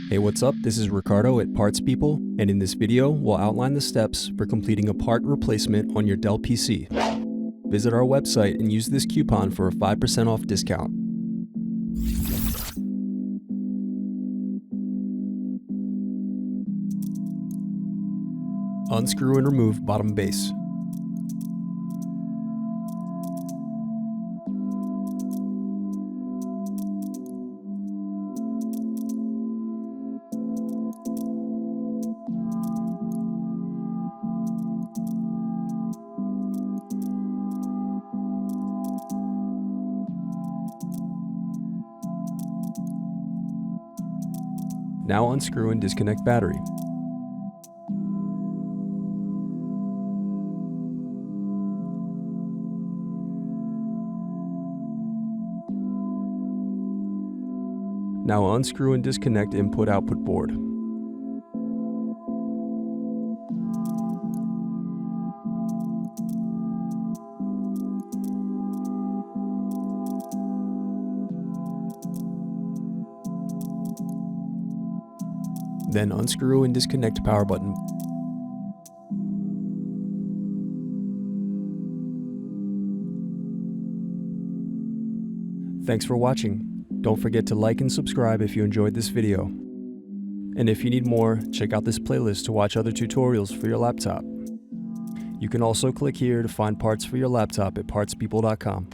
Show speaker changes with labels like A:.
A: Hey, what's up? This is Ricardo at Parts People, and in this video, we'll outline the steps for completing a part replacement on your Dell PC. Visit our website and use this coupon for a 5% off discount. Unscrew and remove bottom base. Now unscrew and disconnect battery. Now unscrew and disconnect input-output board. Then unscrew and disconnect power button. Thanks for watching. Don't forget to like and subscribe if you enjoyed this video. And if you need more, check out this playlist to watch other tutorials for your laptop. You can also click here to find parts for your laptop at partspeople.com.